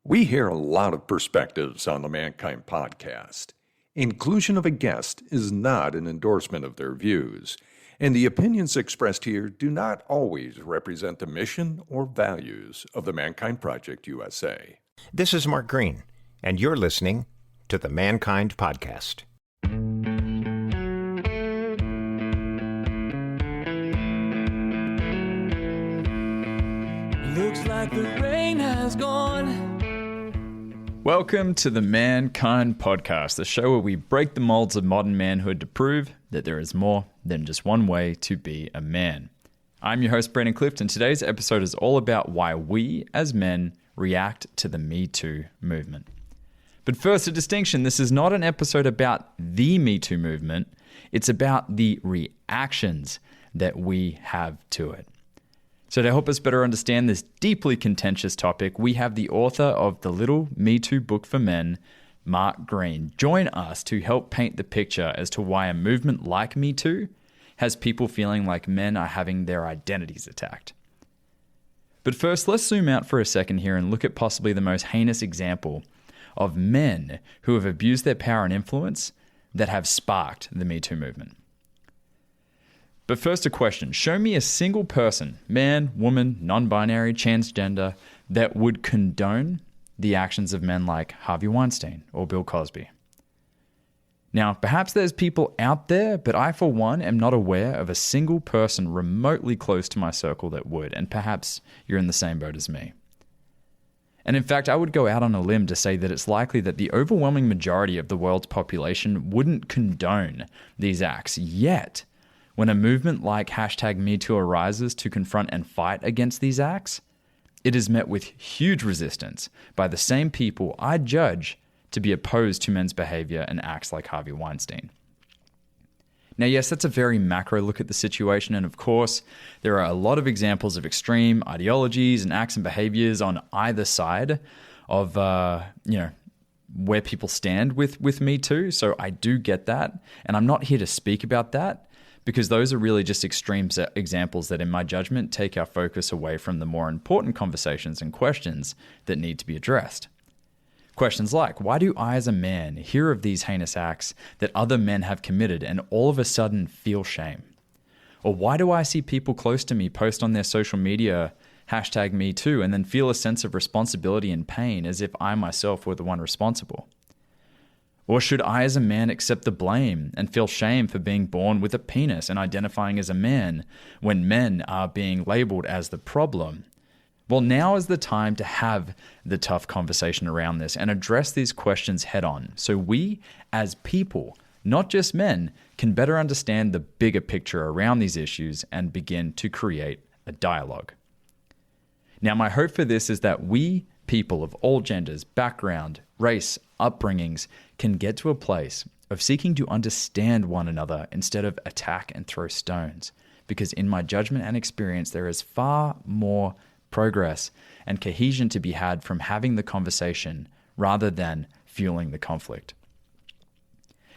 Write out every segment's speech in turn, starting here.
We hear a lot of perspectives on the Mankind podcast. Inclusion of a guest is not an endorsement of their views, and the opinions expressed here do not always represent the mission or values of the Mankind Project USA. This is Mark Greene, and you're listening to the Mankind Podcast. Looks like the rain has gone. Welcome to the Mankind Podcast, the show where we break the molds of modern manhood to prove that there is more than just one way to be a man. I'm your host, Clift, and today's episode is all about why we, as men, react to the Metoo movement. But first, a distinction. This is not an episode about the Metoo movement. It's about the reactions that we have to it. So to help us better understand this deeply contentious topic, we have the author of the Little Metoo Book for Men, Mark Greene, join us to help paint the picture as to why a movement like Metoo has people feeling like men are having their identities attacked. But first, let's zoom out for a second here and look at possibly the most heinous example of men who have abused their power and influence that have sparked the Metoo movement. But first, a question. Show me a single person, man, woman, non-binary, transgender, that would condone the actions of men like Harvey Weinstein or Bill Cosby. Now, perhaps there's people out there, but I, for one, am not aware of a single person remotely close to my circle that would, and perhaps you're in the same boat as me. And in fact, I would go out on a limb to say that it's likely that the overwhelming majority of the world's population wouldn't condone these acts, yet when a movement like #MeToo arises to confront and fight against these acts, it is met with huge resistance by the same people I judge to be opposed to men's behavior and acts like Harvey Weinstein. Now, yes, that's a very macro look at the situation, and of course, there are a lot of examples of extreme ideologies and acts and behaviors on either side of, where people stand with Me Too. So I do get that, and I'm not here to speak about that, because those are really just extreme examples that, in my judgment, take our focus away from the more important conversations and questions that need to be addressed. Questions like, why do I as a man hear of these heinous acts that other men have committed and all of a sudden feel shame? Or why do I see people close to me post on their social media #MeToo and then feel a sense of responsibility and pain as if I myself were the one responsible? Or should I as a man accept the blame and feel shame for being born with a penis and identifying as a man when men are being labeled as the problem? Well, now is the time to have the tough conversation around this and address these questions head on, so we as people, not just men, can better understand the bigger picture around these issues and begin to create a dialogue. Now, my hope for this is that we, people of all genders, background, race, upbringings, can get to a place of seeking to understand one another instead of attack and throw stones. Because in my judgment and experience, there is far more progress and cohesion to be had from having the conversation rather than fueling the conflict.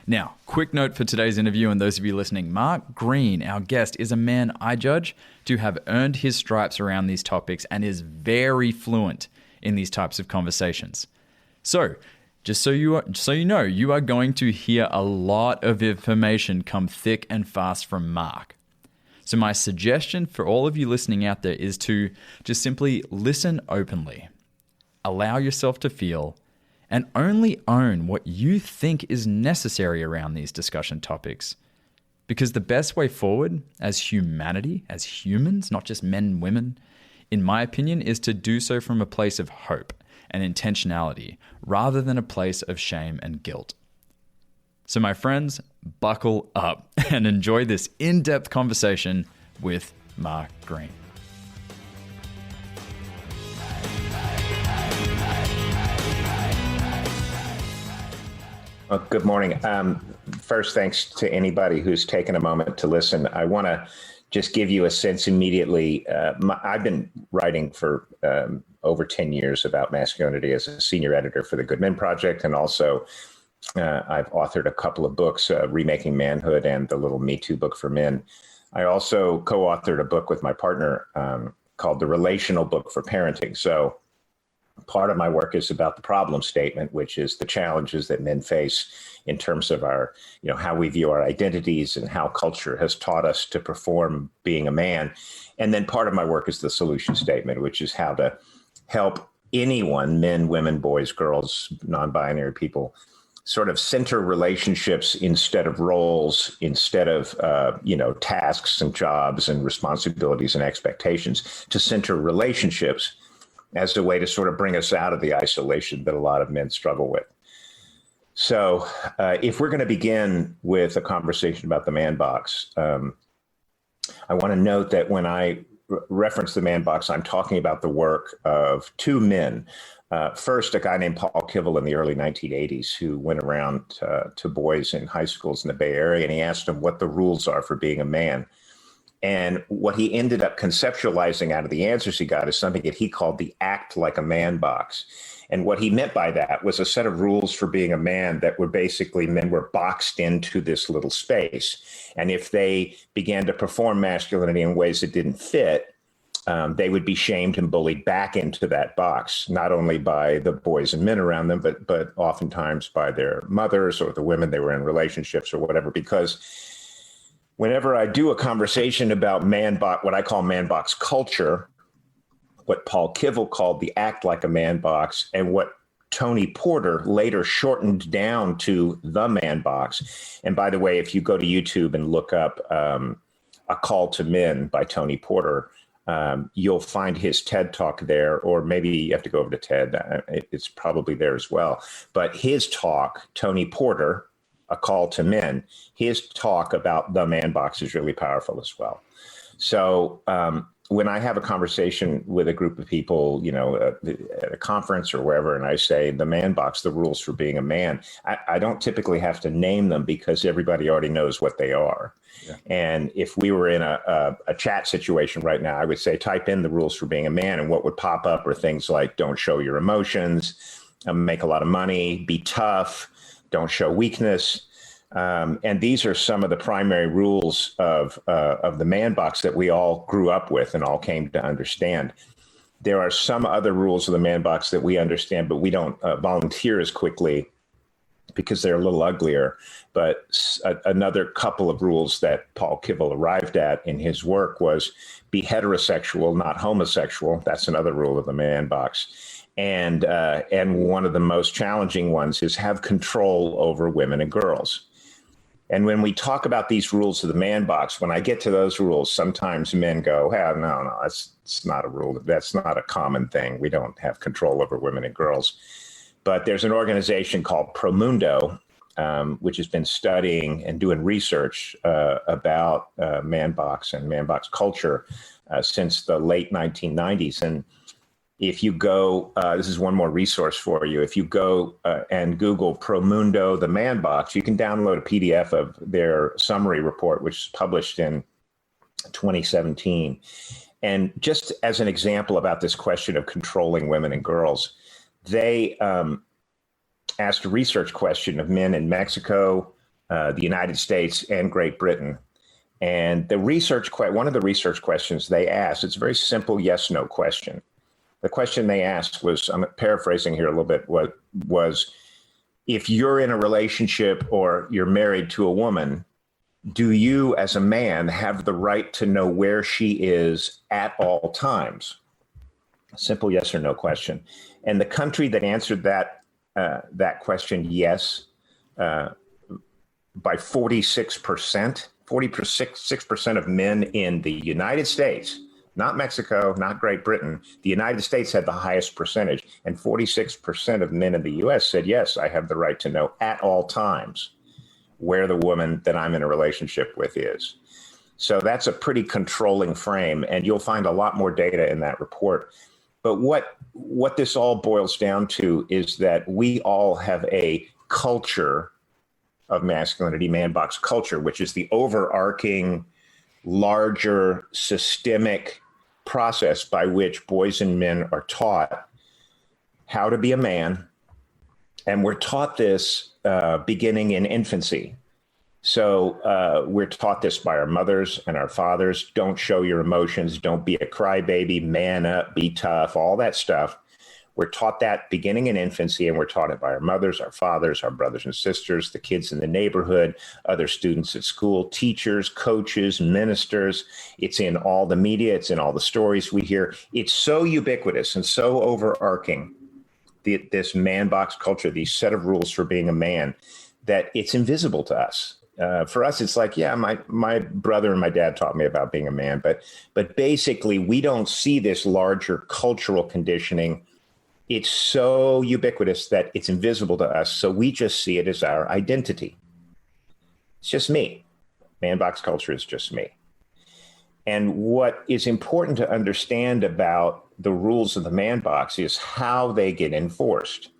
Now, quick note for today's interview, and those of you listening, Mark Greene, our guest, is a man I judge to have earned his stripes around these topics and is very fluent in these types of conversations. So, just so you know, you are going to hear a lot of information come thick and fast from Mark. So my suggestion for all of you listening out there is to just simply listen openly, allow yourself to feel, and only own what you think is necessary around these discussion topics. Because the best way forward as humanity, as humans, not just men and women, in my opinion, is to do so from a place of hope and intentionality, rather than a place of shame and guilt. So my friends, buckle up and enjoy this in-depth conversation with Mark Greene. Well, good morning. First, thanks to anybody who's taken a moment to listen. I want to just give you a sense immediately. I've been writing for over 10 years about masculinity as a senior editor for the Good Men Project, and also I've authored a couple of books, Remaking Manhood and the Little Metoo Book for Men. I also co-authored a book with my partner called The Relational Book for Parenting. So Part of my work is about the problem statement, which is the challenges that men face in terms of our, how we view our identities and how culture has taught us to perform being a man. And then part of my work is the solution statement, which is how to help anyone, men, women, boys, girls, non-binary people, sort of center relationships instead of roles, instead of, tasks and jobs and responsibilities and expectations, to center relationships as a way to sort of bring us out of the isolation that a lot of men struggle with. So if we're going to begin with a conversation about the ManBox, I want to note that when I reference the ManBox, I'm talking about the work of two men. First, a guy named Paul Kivel in the early 1980s who went around to boys in high schools in the Bay Area, and he asked them what the rules are for being a man. And what he ended up conceptualizing out of the answers he got is something that he called the act like a man box. And what he meant by that was a set of rules for being a man that were basically men were boxed into this little space. And if they began to perform masculinity in ways that didn't fit, they would be shamed and bullied back into that box, not only by the boys and men around them, but oftentimes by their mothers or the women they were in relationships or whatever, because whenever I do a conversation about ManBox, what I call ManBox culture, what Paul Kivel called the act like a man box, and what Tony Porter later shortened down to the ManBox. And by the way, if you go to YouTube and look up A Call to Men by Tony Porter, you'll find his TED talk there, or maybe you have to go over to TED. It's probably there as well. But his talk, Tony Porter, A Call to Men, his talk about the ManBox is really powerful as well. So when I have a conversation with a group of people, at a conference or wherever, and I say the ManBox, the rules for being a man, I don't typically have to name them because everybody already knows what they are. Yeah. And if we were in a chat situation right now, I would say, type in the rules for being a man, and what would pop up are things like don't show your emotions, make a lot of money, be tough, don't show weakness. And these are some of the primary rules of the ManBox that we all grew up with and all came to understand. There are some other rules of the ManBox that we understand, but we don't volunteer as quickly because they're a little uglier. But another couple of rules that Paul Kivel arrived at in his work was be heterosexual, not homosexual. That's another rule of the ManBox. And one of the most challenging ones is have control over women and girls. And when we talk about these rules of the ManBox, when I get to those rules, sometimes men go, hey, no, it's not a rule. That's not a common thing. We don't have control over women and girls. But there's an organization called Promundo, which has been studying and doing research about ManBox and ManBox culture since the late 1990s. And if you go, this is one more resource for you. If you go and Google Promundo, the ManBox, you can download a PDF of their summary report, which is published in 2017. And just as an example about this question of controlling women and girls, they asked a research question of men in Mexico, the United States, and Great Britain. And one of the research questions they asked, it's a very simple yes-no question. The question they asked was, I'm paraphrasing here a little bit, was if you're in a relationship or you're married to a woman, do you as a man have the right to know where she is at all times? A simple yes or no question. And the country that answered that question, yes, by 46%, 46% of men in the United States, not Mexico, not Great Britain. The United States had the highest percentage, and 46% of men in the U.S. said, yes, I have the right to know at all times where the woman that I'm in a relationship with is. So that's a pretty controlling frame, and you'll find a lot more data in that report. But what this all boils down to is that we all have a culture of masculinity, ManBox culture, which is the overarching, larger, systemic process by which boys and men are taught how to be a man. And we're taught this beginning in infancy. So we're taught this by our mothers and our fathers. Don't show your emotions. Don't be a crybaby, man up, be tough, all that stuff. We're taught that beginning in infancy, and we're taught it by our mothers, our fathers, our brothers and sisters, the kids in the neighborhood, other students at school, teachers, coaches, ministers. It's in all the media. It's in all the stories we hear. It's so ubiquitous and so overarching, this ManBox culture, these set of rules for being a man, that it's invisible to us. For us, it's like, yeah, my brother and my dad taught me about being a man, but basically we don't see this larger cultural conditioning. It's so ubiquitous that it's invisible to us. So we just see it as our identity. It's just me. ManBox culture is just me. And what is important to understand about the rules of the ManBox is how they get enforced.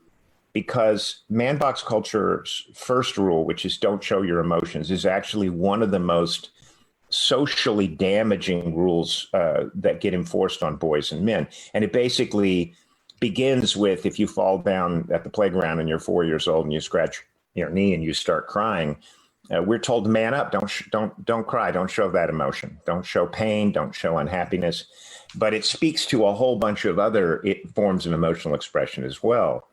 Because ManBox culture's first rule, which is don't show your emotions, is actually one of the most socially damaging rules that get enforced on boys and men. And it basically begins with, if you fall down at the playground and you're 4 years old and you scratch your knee and you start crying, we're told to man up. Don't cry. Don't show that emotion. Don't show pain. Don't show unhappiness. But it speaks to a whole bunch of other forms of emotional expression as well.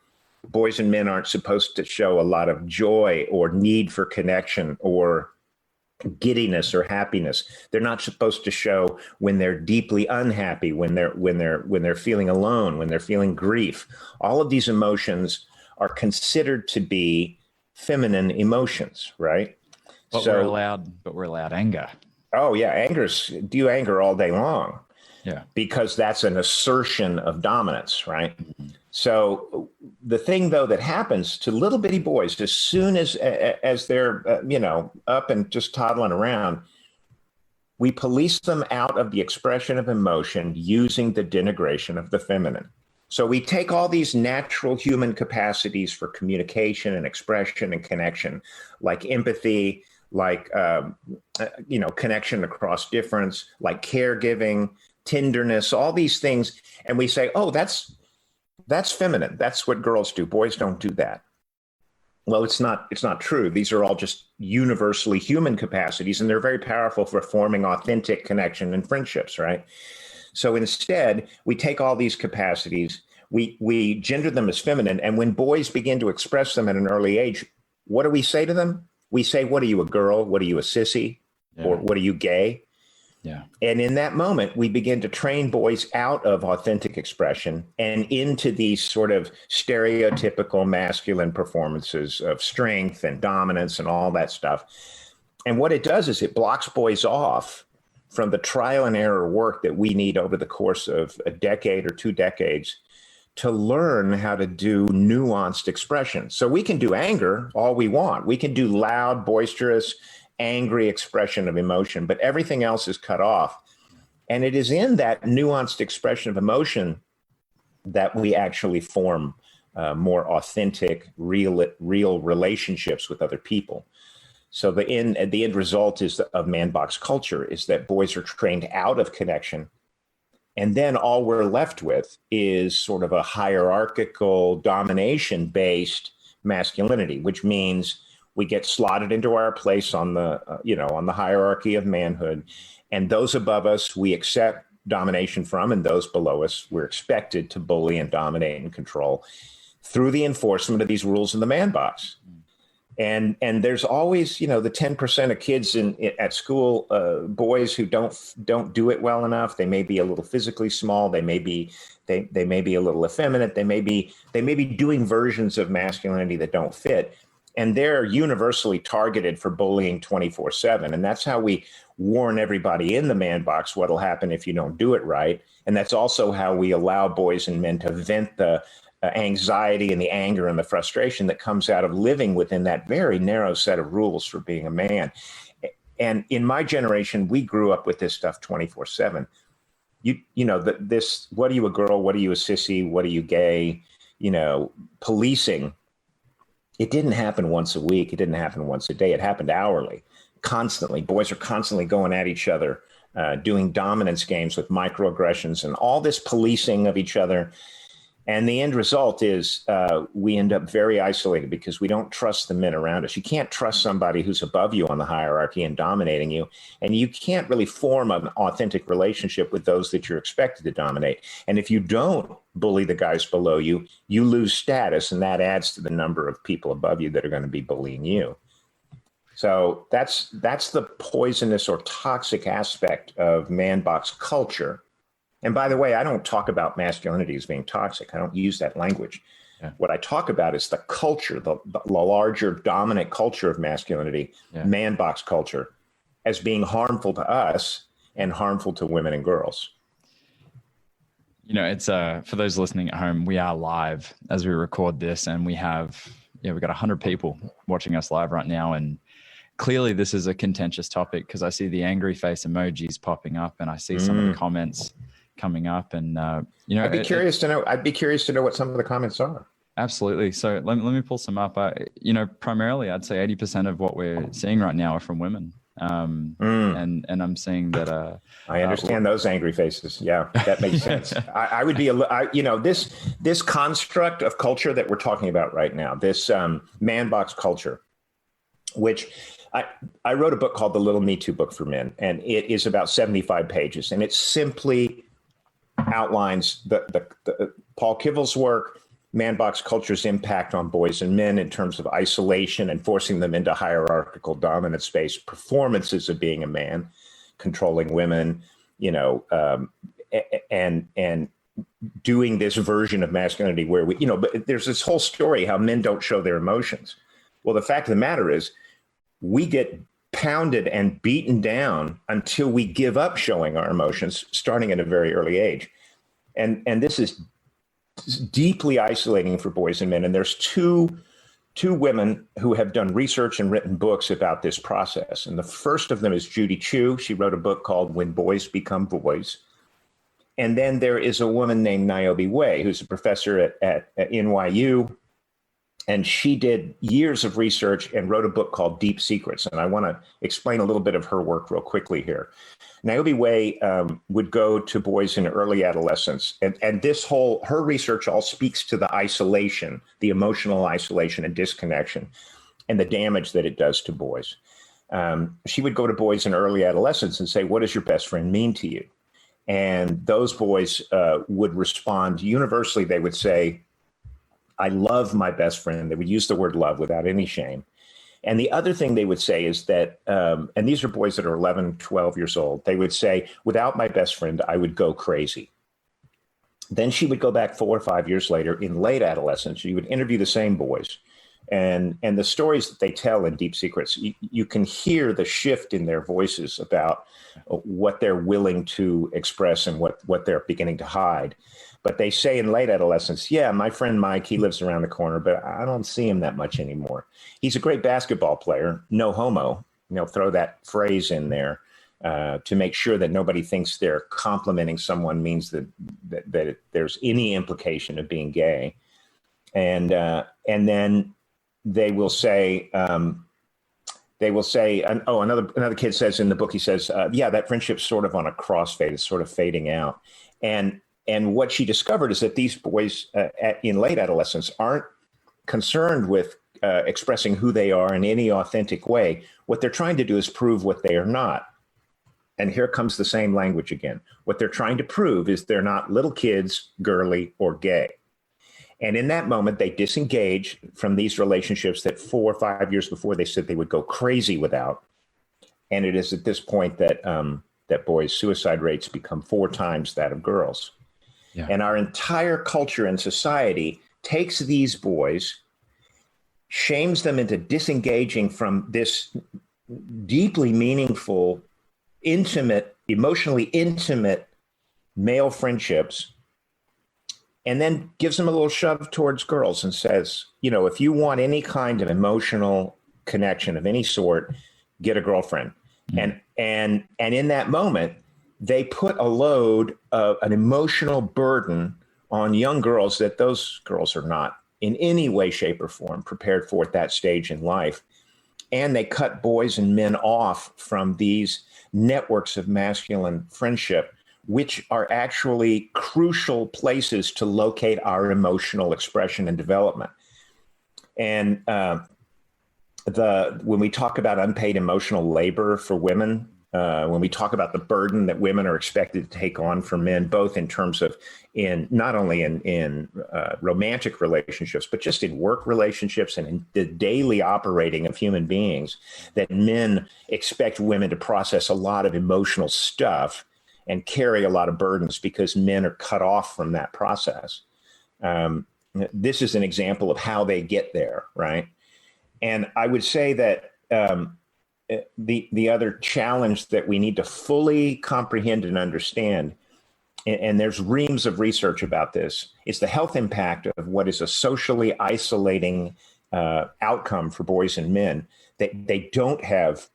Boys and men aren't supposed to show a lot of joy or need for connection or giddiness or happiness. They're not supposed to show when they're deeply unhappy, when they're feeling alone, when they're feeling grief. All of these emotions are considered to be feminine emotions, right? But we're allowed anger. Oh yeah, do anger all day long. Yeah. Because that's an assertion of dominance, right? Mm-hmm. So the thing, though, that happens to little bitty boys as soon as they're, up and just toddling around, we police them out of the expression of emotion using the denigration of the feminine. So we take all these natural human capacities for communication and expression and connection, like empathy, like, connection across difference, like caregiving, tenderness, all these things. And we say, oh, that's feminine. That's what girls do. Boys don't do that. Well, it's not true. These are all just universally human capacities, and they're very powerful for forming authentic connection and friendships, right? So instead, we take all these capacities, we gender them as feminine, and when boys begin to express them at an early age, what do we say to them? We say, what are you, a girl? What are you, a sissy? Yeah. Or what are you, gay? Yeah. And in that moment, we begin to train boys out of authentic expression and into these sort of stereotypical masculine performances of strength and dominance and all that stuff. And what it does is it blocks boys off from the trial and error work that we need over the course of a decade or 2 decades to learn how to do nuanced expression. So we can do anger all we want. We can do loud, boisterous, angry expression of emotion, but everything else is cut off. And it is in that nuanced expression of emotion that we actually form more authentic, real relationships with other people. So the end result of ManBox culture is that boys are trained out of connection. And then all we're left with is sort of a hierarchical, domination-based masculinity, which means we get slotted into our place on the hierarchy of manhood, and those above us we accept domination from, and those below us we're expected to bully and dominate and control through the enforcement of these rules in the ManBox. And there's always, the 10% of kids at school, boys who don't do it well enough. They may be a little physically small. They may be a little effeminate. They may be doing versions of masculinity that don't fit. And they're universally targeted for bullying 24/7. And that's how we warn everybody in the ManBox what'll happen if you don't do it right. And that's also how we allow boys and men to vent the anxiety and the anger and the frustration that comes out of living within that very narrow set of rules for being a man. And in my generation, we grew up with this stuff 24/7. This, what are you, a girl? What are you, a sissy? What are you, gay? Policing. It didn't happen once a week. It didn't happen once a day. It happened hourly, constantly. Boys are constantly going at each other, doing dominance games with microaggressions and all this policing of each other. And the end result is we end up very isolated because we don't trust the men around us. You can't trust somebody who's above you on the hierarchy and dominating you. And you can't really form an authentic relationship with those that you're expected to dominate. And if you don't bully the guys below you, you lose status. And that adds to the number of people above you that are going to be bullying you. So that's the poisonous or toxic aspect of ManBox culture. And by the way, I don't talk about masculinity as being toxic. I don't use that language. Yeah. What I talk about is the culture, the larger dominant culture of masculinity, ManBox culture, as being harmful to us and harmful to women and girls. You know, it's for those listening at home, we are live as we record this, and we've got 100 people watching us live right now. And clearly this is a contentious topic because I see the angry face emojis popping up and I see some of the comments coming up, and I'd be curious to know what some of the comments are. Absolutely. So let me pull some up. Primarily I'd say 80% of what we're seeing right now are from women. And I'm seeing that I understand those angry faces. Yeah, that makes sense. I would be this construct of culture that we're talking about right now, this ManBox culture, which I wrote a book called The Little Me Too Book for Men, and it is about 75 pages, and it simply outlines the Paul Kivel's work, ManBox culture's impact on boys and men in terms of isolation and forcing them into hierarchical dominant space, performances of being a man, controlling women, and doing this version of masculinity where but there's this whole story how men don't show their emotions. Well, the fact of the matter is we get pounded and beaten down until we give up showing our emotions, starting at a very early age. And this is deeply isolating for boys and men. And there's two women who have done research and written books about this process. And the first of them is Judy Chu. She wrote a book called When Boys Become Boys. And then there is a woman named Niobe Way, who's a professor at NYU. And she did years of research and wrote a book called Deep Secrets. And I want to explain a little bit of her work real quickly here. Niobe Way would go to boys in early adolescence. And her research all speaks to the isolation, the emotional isolation and disconnection, and the damage that it does to boys. She would go to boys in early adolescence and say, what does your best friend mean to you? And those boys would respond universally. They would say, I love my best friend. They would use the word love without any shame. And the other thing they would say is that, and these are boys that are 11, 12 years old, they would say, without my best friend, I would go crazy. Then she would go back 4 or 5 years later in late adolescence. She would interview the same boys. And the stories that they tell in Deep Secrets, you can hear the shift in their voices about what they're willing to express and what they're beginning to hide. But they say in late adolescence, yeah, my friend Mike, he lives around the corner, but I don't see him that much anymore. He's a great basketball player, no homo. Throw that phrase in there to make sure that nobody thinks they're complimenting someone means that there's any implication of being gay. And then they will say, another kid says in the book, he says, that friendship's sort of on a crossfade, it's sort of fading out. And what she discovered is that these boys in late adolescence aren't concerned with expressing who they are in any authentic way. What they're trying to do is prove what they are not. And here comes the same language again. What they're trying to prove is they're not little kids, girly, or gay. And in that moment, they disengage from these relationships that 4 or 5 years before they said they would go crazy without. And it is at this point that boys' suicide rates become 4 times that of girls. Yeah. And our entire culture and society takes these boys, shames them into disengaging from this deeply meaningful, intimate, emotionally intimate male friendships, and then gives them a little shove towards girls and says, if you want any kind of emotional connection of any sort, get a girlfriend. Mm-hmm. And in that moment, they put a load of an emotional burden on young girls that those girls are not in any way, shape, or form prepared for at that stage in life. And they cut boys and men off from these networks of masculine friendship which are actually crucial places to locate our emotional expression and development. And when we talk about unpaid emotional labor for women, when we talk about the burden that women are expected to take on for men, both in terms of not only in romantic relationships, but just in work relationships and in the daily operating of human beings, that men expect women to process a lot of emotional stuff and carry a lot of burdens because men are cut off from that process. This is an example of how they get there, right? And I would say that the other challenge that we need to fully comprehend and understand, and there's reams of research about this, is the health impact of what is a socially isolating outcome for boys and men. They don't have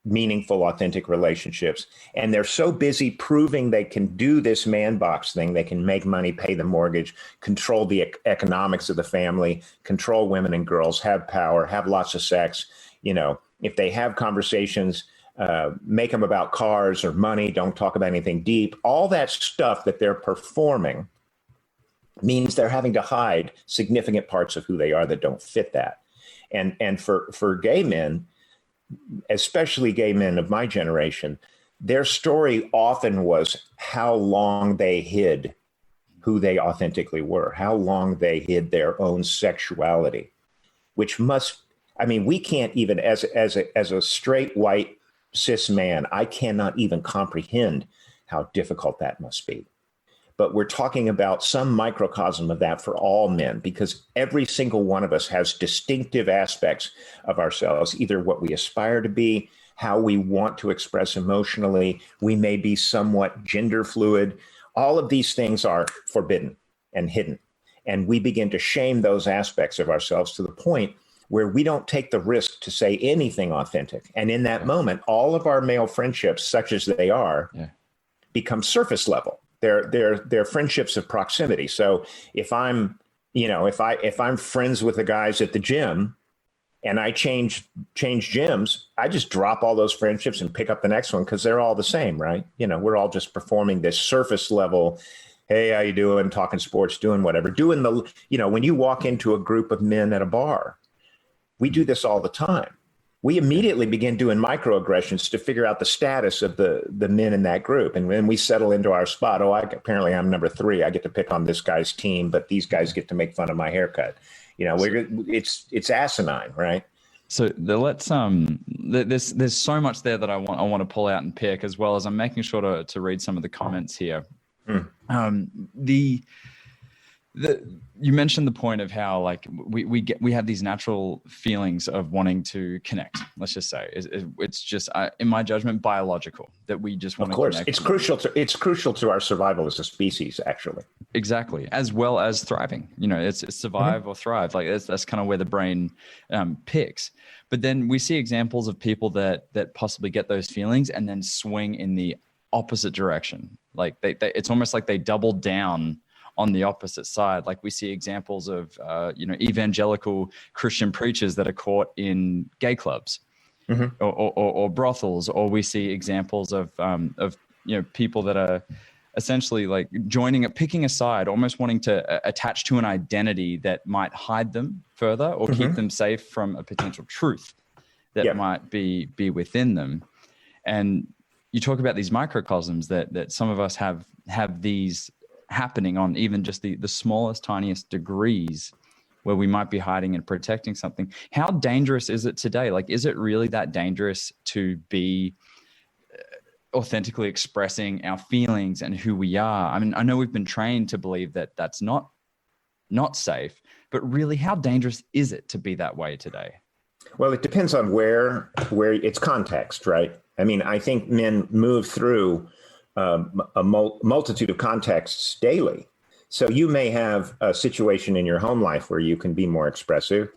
meaningful, authentic relationships. And they're so busy proving they can do this ManBox thing. They can make money, pay the mortgage, control the economics of the family, control women and girls, have power, have lots of sex. You know, if they have conversations, make them about cars or money, don't talk about anything deep. All that stuff that they're performing means they're having to hide significant parts of who they are that don't fit that. And for gay men, especially gay men of my generation, their story often was how long they hid who they authentically were, how long they hid their own sexuality, which we can't even, as a straight white cis man, I cannot even comprehend how difficult that must be. But we're talking about some microcosm of that for all men, because every single one of us has distinctive aspects of ourselves, either what we aspire to be, how we want to express emotionally. We may be somewhat gender fluid. All of these things are forbidden and hidden. And we begin to shame those aspects of ourselves to the point where we don't take the risk to say anything authentic. And in that moment, all of our male friendships, such as they are, become surface level. They're friendships of proximity. So if I'm friends with the guys at the gym and I change gyms, I just drop all those friendships and pick up the next one because they're all the same, right? You know, we're all just performing this surface level, hey, how you doing? Talking sports, doing whatever, when you walk into a group of men at a bar, we do this all the time. We immediately begin doing microaggressions to figure out the status of the men in that group. And when we settle into our spot, apparently I'm number 3. I get to pick on this guy's team, but these guys get to make fun of my haircut. You know, it's asinine, right? So there's so much there that I want to pull out and pick, as well as I'm making sure to read some of the comments here. You mentioned the point of how, like, we have these natural feelings of wanting to connect. Let's just say it's just, in my judgment, biological, that we just want to connect. Of course, it's crucial to our survival as a species, actually. Exactly, as well as thriving. You know, it's survive or thrive. Like that's kind of where the brain picks. But then we see examples of people that possibly get those feelings and then swing in the opposite direction. Like it's almost like they double down on the opposite side. Like we see examples of, evangelical Christian preachers that are caught in gay clubs or brothels, or we see examples of people that are essentially like picking a side, almost wanting to attach to an identity that might hide them further or keep them safe from a potential truth that might be within them. And you talk about these microcosms that some of us have these happening on even just the smallest, tiniest degrees, where we might be hiding and protecting something. How dangerous is it today? Like, is it really that dangerous to be authentically expressing our feelings and who we are? I mean, I know we've been trained to believe that that's not safe, but really, how dangerous is it to be that way today? Well, it depends on where it's context, right? I mean, I think men move through a multitude of contexts daily. So you may have a situation in your home life where you can be more expressive,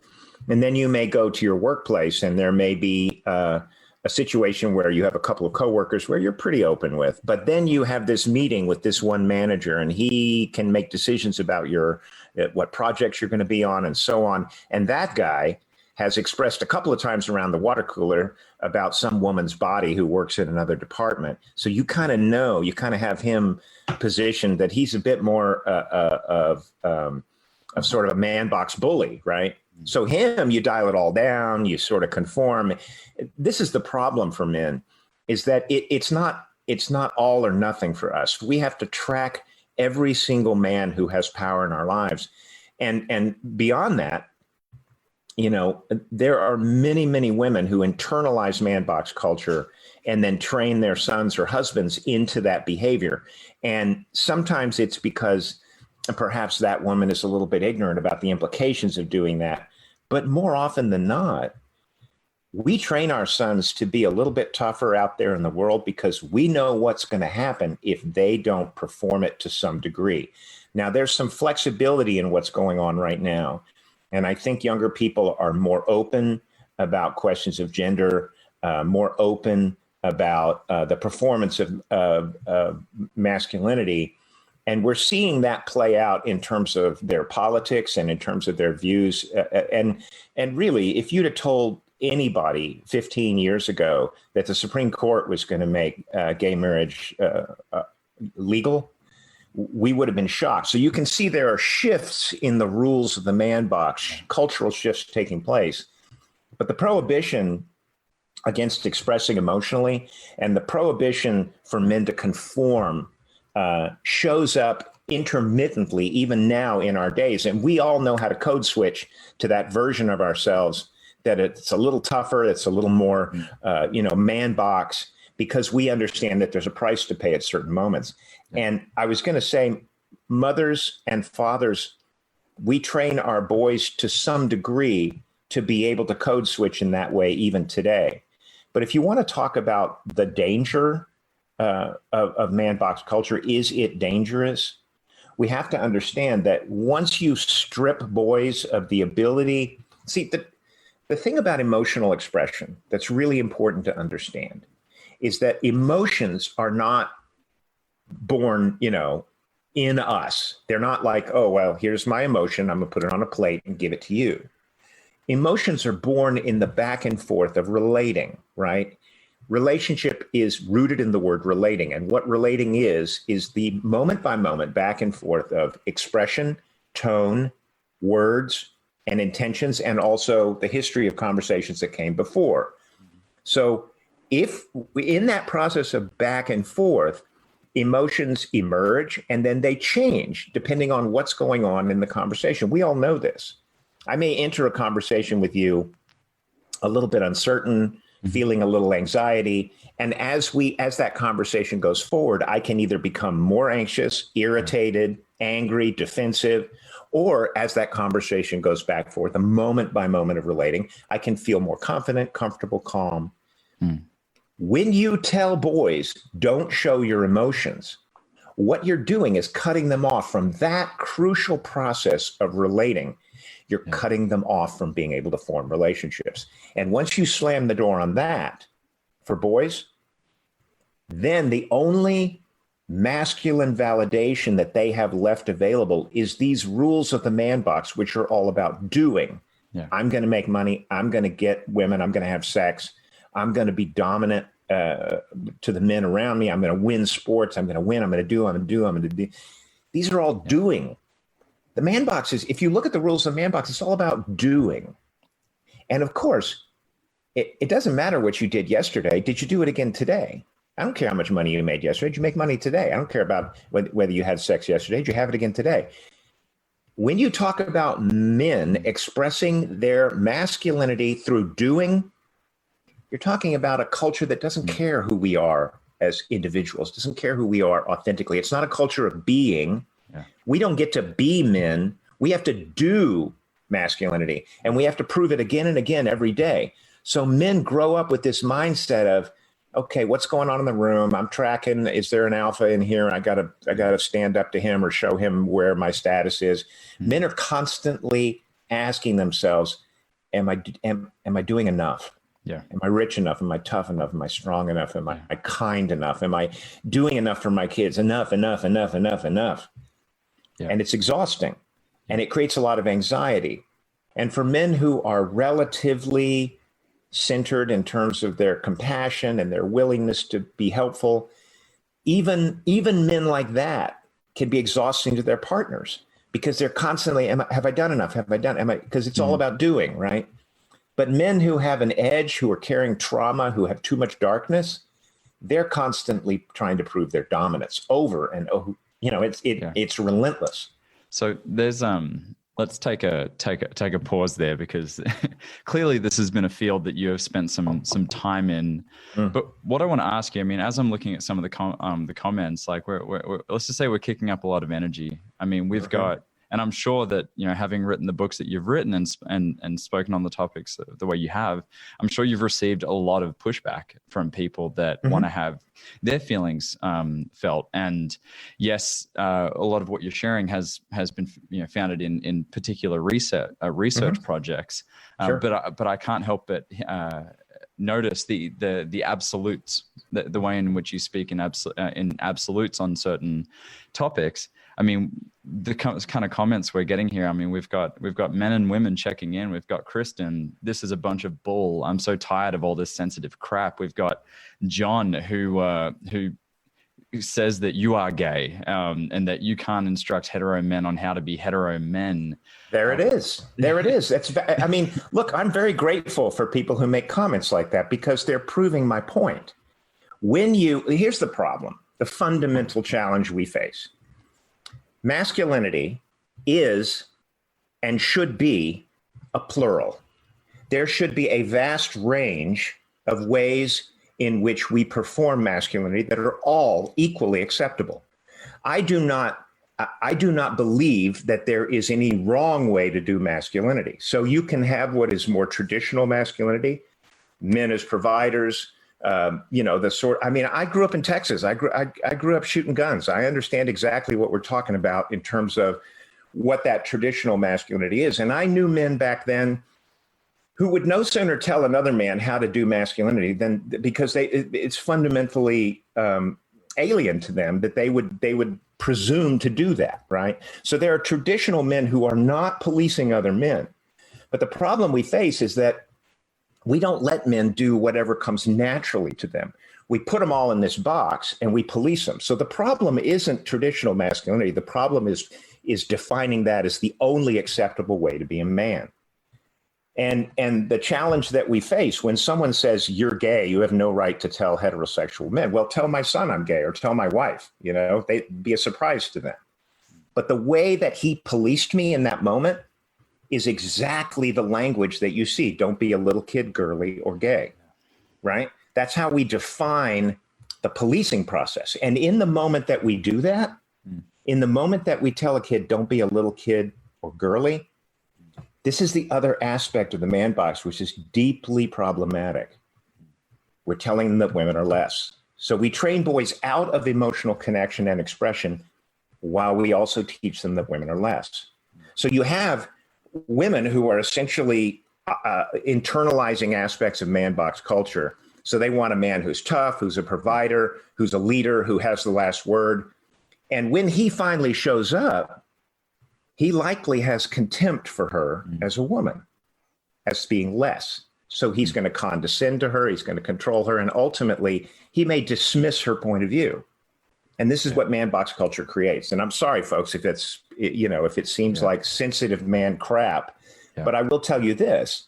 and then you may go to your workplace and there may be a situation where you have a couple of coworkers where you're pretty open with, but then you have this meeting with this one manager and he can make decisions about what projects you're going to be on and so on. And that guy has expressed a couple of times around the water cooler about some woman's body who works in another department. So you kind of have him positioned that he's a bit more of sort of a man box bully, right? So him, you dial it all down, you sort of conform. This is the problem for men, is that it's not all or nothing for us. We have to track every single man who has power in our lives. And beyond that, there are many, many women who internalize man box culture and then train their sons or husbands into that behavior. And sometimes it's because perhaps that woman is a little bit ignorant about the implications of doing that. But more often than not, we train our sons to be a little bit tougher out there in the world because we know what's going to happen if they don't perform it to some degree. Now, there's some flexibility in what's going on right now. And I think younger people are more open about questions of gender, more open about the performance of masculinity. And we're seeing that play out in terms of their politics and in terms of their views. And really, if you'd have told anybody 15 years ago that the Supreme Court was going to make gay marriage legal, we would have been shocked. So you can see there are shifts in the rules of the man box, cultural shifts taking place. But the prohibition against expressing emotionally and the prohibition for men to conform shows up intermittently, even now in our days. And we all know how to code switch to that version of ourselves, that it's a little tougher, it's a little more, man box, because we understand that there's a price to pay at certain moments. And I was going to say, mothers and fathers, we train our boys to some degree to be able to code switch in that way even today. But if you want to talk about the danger of man box culture, is it dangerous? We have to understand that once you strip boys of the ability, see, the thing about emotional expression that's really important to understand is that emotions are not born, in us. They're not like, oh, well, here's my emotion, I'm going to put it on a plate and give it to you. Emotions are born in the back and forth of relating, right? Relationship is rooted in the word relating. And what relating is the moment by moment back and forth of expression, tone, words, and intentions, and also the history of conversations that came before. So if in that process of back and forth, emotions emerge and then they change depending on what's going on in the conversation. We all know this. I may enter a conversation with you a little bit uncertain, feeling a little anxiety. And as that conversation goes forward, I can either become more anxious, irritated, angry, defensive, or as that conversation goes back and forth, a moment by moment of relating, I can feel more confident, comfortable, calm. When you tell boys, don't show your emotions, what you're doing is cutting them off from that crucial process of relating. You're cutting them off from being able to form relationships. And once you slam the door on that for boys, then the only masculine validation that they have left available is these rules of the man box, which are all about doing. I'm going to make money. I'm going to get women. I'm going to have sex. I'm going to be dominant to the men around me. I'm going to win sports. I'm going to win. I'm going to do. I'm going to do. I'm going to do. These are all doing. The man box is, if you look at the rules of the man box, it's all about doing. And of course, it doesn't matter what you did yesterday. Did you do it again today? I don't care how much money you made yesterday. Did you make money today? I don't care about whether you had sex yesterday. Did you have it again today? When you talk about men expressing their masculinity through doing, you're talking about a culture that doesn't care who we are as individuals, doesn't care who we are authentically. It's not a culture of being. We don't get to be men. We have to do masculinity, and we have to prove it again and again every day. So men grow up with this mindset of, okay, what's going on in the room? I'm tracking. Is there an alpha in here? I gotta stand up to him or show him where my status is. Men are constantly asking themselves, am I doing enough? Am I rich enough? Am I tough enough? Am I strong enough? Am I kind enough? Am I doing enough for my kids? Enough. And it's exhausting, and it creates a lot of anxiety. And for men who are relatively centered in terms of their compassion and their willingness to be helpful, even men like that can be exhausting to their partners because they're constantly, have I done enough? Have I done, because it's all about doing, right? But men who have an edge, who are carrying trauma, who have too much darkness, they're constantly trying to prove their dominance over and over. It's relentless. So there's let's take a pause there, because clearly this has been a field that you have spent some time in. But what I want to ask you, I mean, as I'm looking at some of the comments, like we're let's just say we're kicking up a lot of energy. I mean, we've got, and I'm sure that, having written the books that you've written and spoken on the topics the way you have, I'm sure you've received a lot of pushback from people that want to have their feelings felt. And yes, a lot of what you're sharing has been founded in particular research projects. Sure. But I can't help but notice the absolutes, the way in which you speak in absolutes on certain topics. I mean, the kind of comments we're getting here. I mean, we've got men and women checking in. We've got Kristen. This is a bunch of bull. I'm so tired of all this sensitive crap. We've got John who says that you are gay and that you can't instruct hetero men on how to be hetero men. There it is. There it is. I mean, look, I'm very grateful for people who make comments like that because they're proving my point. Here's the problem, the fundamental challenge we face. Masculinity is and should be a plural. There should be a vast range of ways in which we perform masculinity that are all equally acceptable. I do not believe that there is any wrong way to do masculinity. So you can have what is more traditional masculinity, men as providers, I grew up in Texas. I grew up shooting guns. I understand exactly what we're talking about in terms of what that traditional masculinity is. And I knew men back then who would no sooner tell another man how to do masculinity than because it's fundamentally alien to them that they would presume to do that, right? So there are traditional men who are not policing other men. But the problem we face is that we don't let men do whatever comes naturally to them. We put them all in this box and we police them. So the problem isn't traditional masculinity. The problem is defining that as the only acceptable way to be a man. And the challenge that we face when someone says you're gay, you have no right to tell heterosexual men. Well, tell my son I'm gay or tell my wife, they'd be a surprise to them. But the way that he policed me in that moment is exactly the language that you see. Don't be a little kid, girly, or gay, right? That's how we define the policing process. And in the moment that we do that, in the moment that we tell a kid, don't be a little kid or girly, this is the other aspect of the ManBox, which is deeply problematic. We're telling them that women are less. So we train boys out of emotional connection and expression while we also teach them that women are less. So you have women who are essentially internalizing aspects of ManBox culture. So they want a man who's tough, who's a provider, who's a leader, who has the last word. And when he finally shows up, he likely has contempt for her as a woman, as being less. So he's going to condescend to her, he's going to control her, and ultimately he may dismiss her point of view. And this is what ManBox culture creates. And I'm sorry, folks, if it seems like sensitive man crap, but I will tell you this.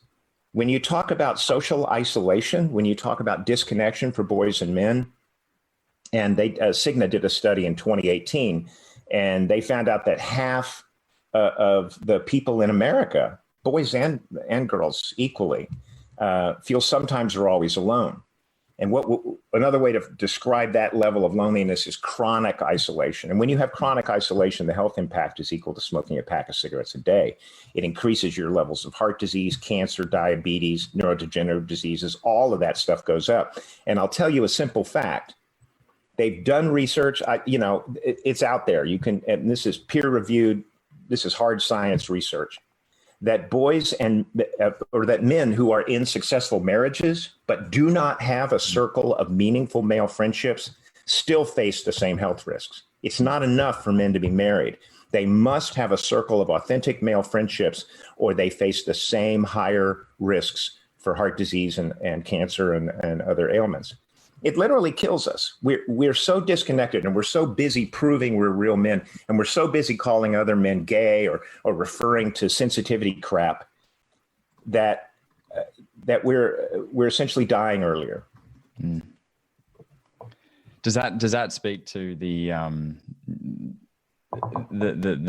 When you talk about social isolation, when you talk about disconnection for boys and men, and Cigna did a study in 2018, and they found out that half of the people in America, boys and girls equally, feel sometimes or always alone. And another way to describe that level of loneliness is chronic isolation. And when you have chronic isolation, the health impact is equal to smoking a pack of cigarettes a day. It increases your levels of heart disease, cancer, diabetes, neurodegenerative diseases. All of that stuff goes up. And I'll tell you a simple fact. They've done research. It's out there. You can, and this is peer reviewed. This is hard science research. That boys or that men who are in successful marriages but do not have a circle of meaningful male friendships still face the same health risks. It's not enough for men to be married. They must have a circle of authentic male friendships, or they face the same higher risks for heart disease and cancer and other ailments. It literally kills us. We're so disconnected, and we're so busy proving we're real men, and we're so busy calling other men gay or referring to sensitivity crap that we're essentially dying earlier. Mm. Does that speak to the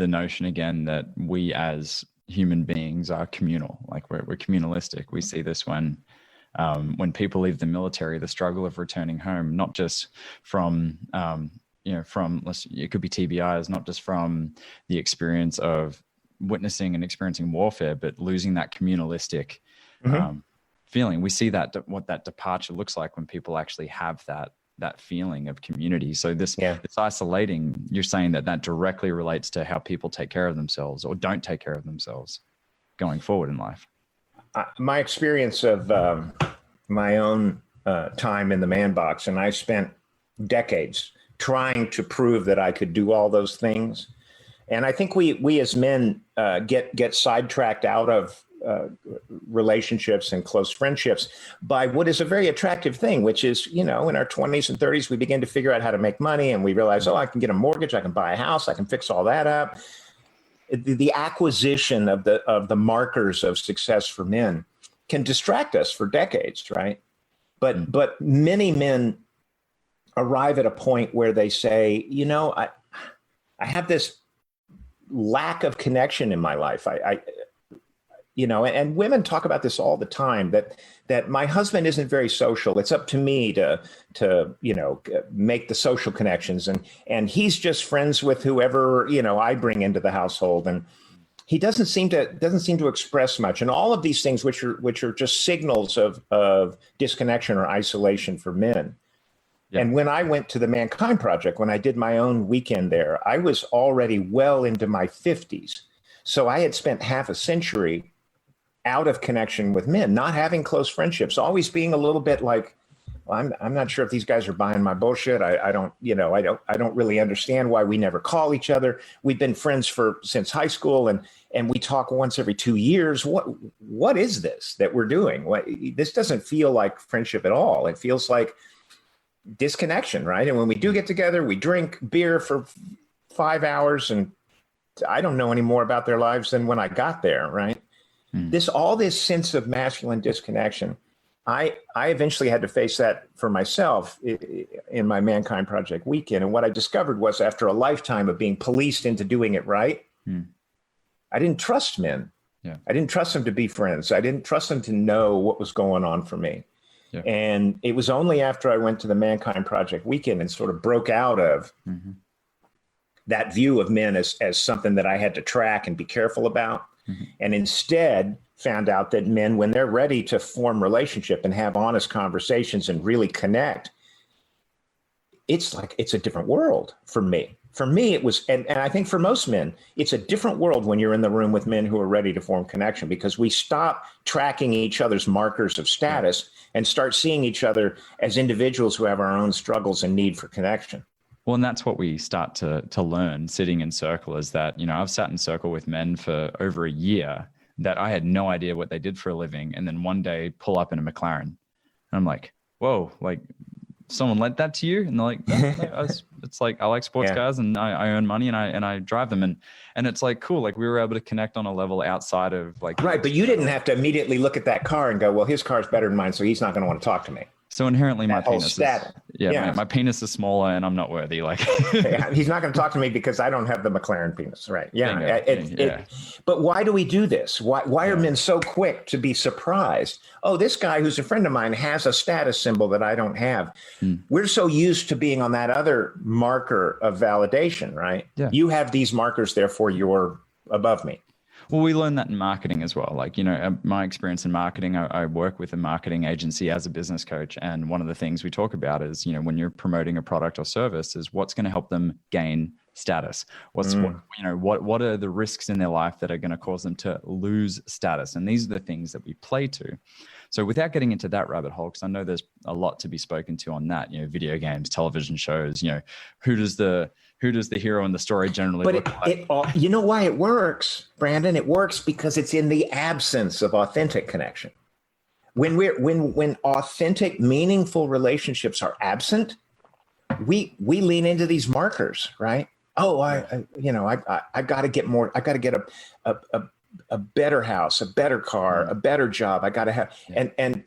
notion again that we as human beings are communal? Like we're communalistic. We see this when people leave the military, the struggle of returning home, not just from it could be TBIs, not just from the experience of witnessing and experiencing warfare, but losing that communalistic feeling. We see that what that departure looks like when people actually have that feeling of community. So this isolating, you're saying that directly relates to how people take care of themselves or don't take care of themselves going forward in life. My experience of my own time in the ManBox, and I spent decades trying to prove that I could do all those things. And I think we as men get sidetracked out of relationships and close friendships by what is a very attractive thing, which is, in our 20s and 30s, we begin to figure out how to make money, and we realize, I can get a mortgage, I can buy a house, I can fix all that up. The acquisition of the markers of success for men can distract us for decades, right? But many men arrive at a point where they say, I have this lack of connection in my life. And women talk about this all the time, that my husband isn't very social. It's up to me to make the social connections, and he's just friends with whoever, I bring into the household, and he doesn't seem to express much. And all of these things, which are just signals of disconnection or isolation for men. Yeah. And when I went to the Mankind Project, when I did my own weekend there, I was already well into my 50s. So I had spent half a century out of connection with men, not having close friendships, always being a little bit like, well, I'm not sure if these guys are buying my bullshit. I don't really understand why we never call each other. We've been friends since high school, and we talk once every 2 years. What is this that we're doing? This doesn't feel like friendship at all. It feels like disconnection, right? And when we do get together, we drink beer for 5 hours, and I don't know any more about their lives than when I got there, right? All this sense of masculine disconnection, I eventually had to face that for myself in my Mankind Project weekend. And what I discovered was, after a lifetime of being policed into doing it right, I didn't trust men. Yeah. I didn't trust them to be friends. I didn't trust them to know what was going on for me. Yeah. And it was only after I went to the Mankind Project weekend and sort of broke out of that view of men as something that I had to track and be careful about, and instead found out that men, when they're ready to form relationship and have honest conversations and really connect, it's a different world for me. For me, it was, and I think for most men, it's a different world when you're in the room with men who are ready to form connection, because we stop tracking each other's markers of status and start seeing each other as individuals who have our own struggles and need for connection. Well, and that's what we start to learn sitting in circle, is that, I've sat in circle with men for over a year that I had no idea what they did for a living. And then one day pull up in a McLaren and I'm like, whoa, like someone lent that to you? And they're like, no, it's like, I like sports cars and I earn money and I drive them. And it's like, cool. Like we were able to connect on a level outside of like. Right. But you didn't have to immediately look at that car and go, well, his car's better than mine, so he's not going to want to talk to me. So inherently my penis my penis is smaller and I'm not worthy. Like he's not going to talk to me because I don't have the McLaren penis. Right. Yeah. But why do we do this? Why are men so quick to be surprised? Oh, this guy who's a friend of mine has a status symbol that I don't have. We're so used to being on that other marker of validation, right? Yeah. You have these markers, therefore you're above me. Well, we learn that in marketing as well. Like, my experience in marketing, I work with a marketing agency as a business coach. And one of the things we talk about is, when you're promoting a product or service, is what's going to help them gain status. What are the risks in their life that are going to cause them to lose status? And these are the things that we play to. So without getting into that rabbit hole, because I know there's a lot to be spoken to on that, video games, television shows, who does the who does the hero in the story generally But look like? you know why it works, Brandon? It works because it's in the absence of authentic connection. When authentic, meaningful relationships are absent, we lean into these markers, right? Oh, I've got to get more. I got to get a better house, a better car, a better job. I got to have, and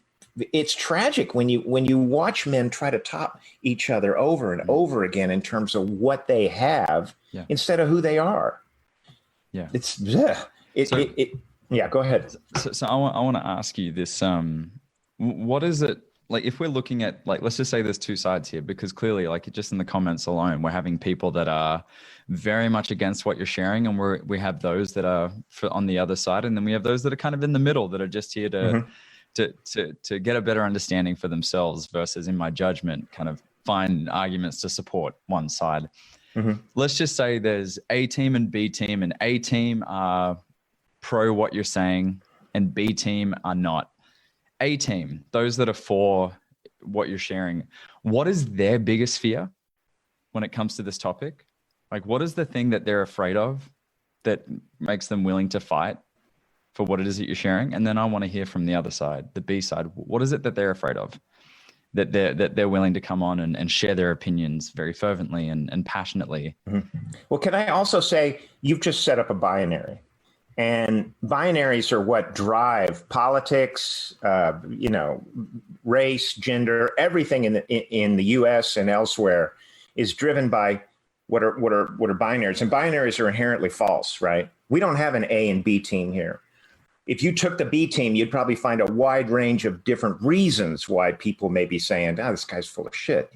it's tragic when you watch men try to top each other over and over again in terms of what they have instead of who they are. Yeah, Yeah, go ahead. So I want to ask you this. What is it like if we're looking at, like, let's just say there's two sides here, because clearly, like, just in the comments alone, we're having people that are very much against what you're sharing, and we have those that are on the other side, and then we have those that are kind of in the middle that are just here to get a better understanding for themselves versus, in my judgment, kind of find arguments to support one side. Let's just say there's A team and B team, and A team are pro what you're saying and B team are not. A team, those that are for what you're sharing, what is their biggest fear when it comes to this topic? Like, what is the thing that they're afraid of that makes them willing to fight for what it is that you're sharing? And then I want to hear from the other side, the B side. What is it that they're afraid of, that they're willing to come on and share their opinions very fervently and passionately? Well, can I also say, you've just set up a binary. And binaries are what drive politics, race, gender, everything in the U.S. and elsewhere is driven by what are binaries. And binaries are inherently false, right? We don't have an A and B team here. If you took the B team, you'd probably find a wide range of different reasons why people may be saying, this guy's full of shit,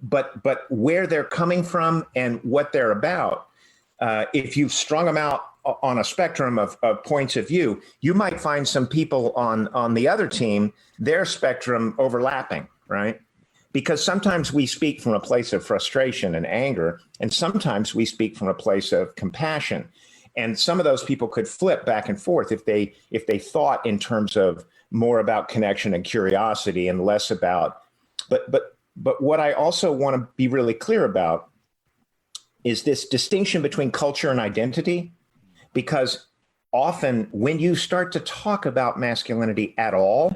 But where they're coming from and what they're about, if you've strung them out on a spectrum of points of view, you might find some people on the other team, their spectrum overlapping, right? Because sometimes we speak from a place of frustration and anger, and sometimes we speak from a place of compassion. And some of those people could flip back and forth if they thought in terms of more about connection and curiosity and less about, but what I also want to be really clear about is this distinction between culture and identity. Because often when you start to talk about masculinity at all,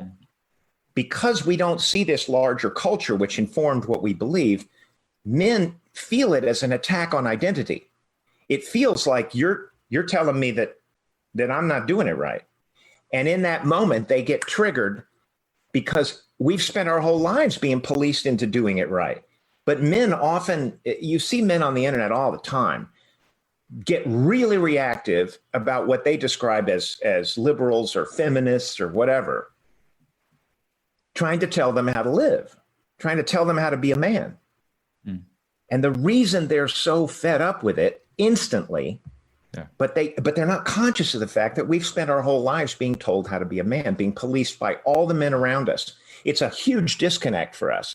because we don't see this larger culture which informed what we believe, men feel it as an attack on identity. It feels like you're telling me that I'm not doing it right. And in that moment, they get triggered because we've spent our whole lives being policed into doing it right. But men often, you see men on the internet all the time, get really reactive about what they describe as liberals or feminists or whatever, trying to tell them how to live, trying to tell them how to be a man. And the reason they're so fed up with it instantly, but they're not conscious of the fact that we've spent our whole lives being told how to be a man, being policed by all the men around us. It's a huge disconnect for us.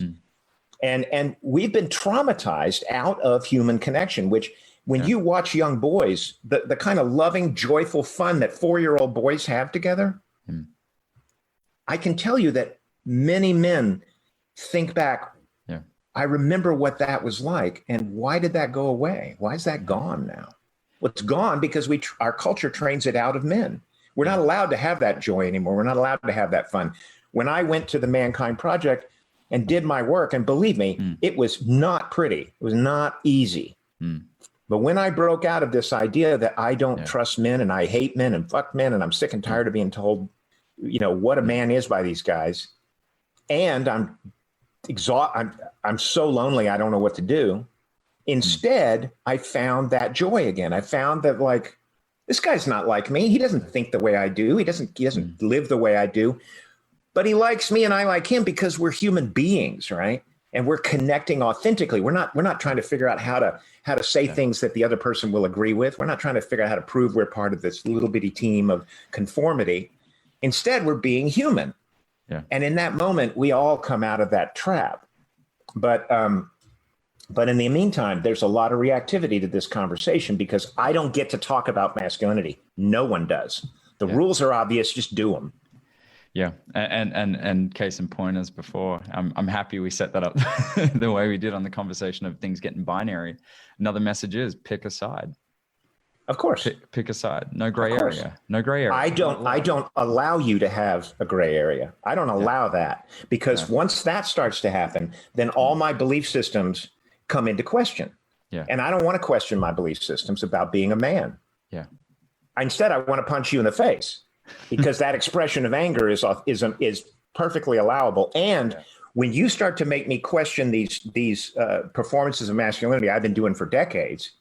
And we've been traumatized out of human connection, which when you watch young boys, the kind of loving, joyful fun that 4-year-old boys have together, I can tell you that many men think back, I remember what that was like. And why did that go away? Why is that gone now? Well, it's gone because our culture trains it out of men. We're not allowed to have that joy anymore. We're not allowed to have that fun. When I went to the Mankind Project and did my work, and believe me, it was not pretty. It was not easy. But when I broke out of this idea that I don't trust men and I hate men and fuck men and I'm sick and tired of being told, what a man is by these guys, and I'm exhausted, I'm so lonely, I don't know what to do. Instead, I found that joy again. I found that, like, this guy's not like me. He doesn't think the way I do. He doesn't live the way I do. But he likes me and I like him because we're human beings, right? And we're connecting authentically. We're not trying to figure out how to say things that the other person will agree with. We're not trying to figure out how to prove we're part of this little bitty team of conformity. Instead, we're being human. And in that moment, we all come out of that trap. But in the meantime, there's a lot of reactivity to this conversation because I don't get to talk about masculinity. No one does. The rules are obvious. Just do them. Yeah, and case in point, as before, I'm happy we set that up the way we did on the conversation of things getting binary. Another message is pick a side. Of course. Pick a side. No gray area. No gray area. I don't allow you to have a gray area. I don't allow that, because once that starts to happen, then all my belief systems come into question. Yeah. And I don't want to question my belief systems about being a man. Yeah. Instead, I want to punch you in the face, because that expression of anger is perfectly allowable. And when you start to make me question these performances of masculinity I've been doing for decades,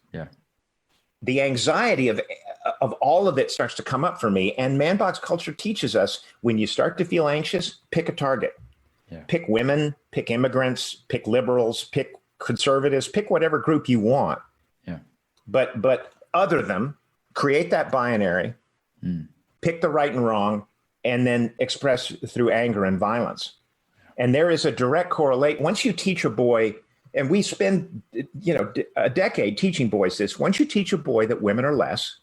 the anxiety of all of it starts to come up for me. And ManBox culture teaches us, when you start to feel anxious, pick a target. Pick women, pick immigrants, pick liberals, pick conservatives, pick whatever group you want. But other them, create that binary, pick the right and wrong, and then express through anger and violence. And there is a direct correlate. Once you teach a boy, and we spend, a decade teaching boys this. Once you teach a boy that women are less,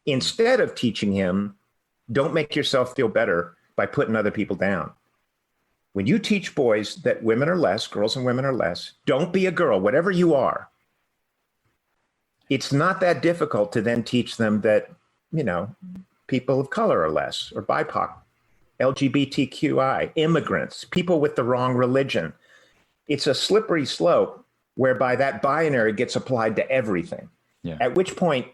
instead of teaching him, don't make yourself feel better by putting other people down. When you teach boys that women are less, girls and women are less, don't be a girl, whatever you are. It's not that difficult to then teach them that, people of color are less, or BIPOC, LGBTQI, immigrants, people with the wrong religion. It's a slippery slope whereby that binary gets applied to everything. At which point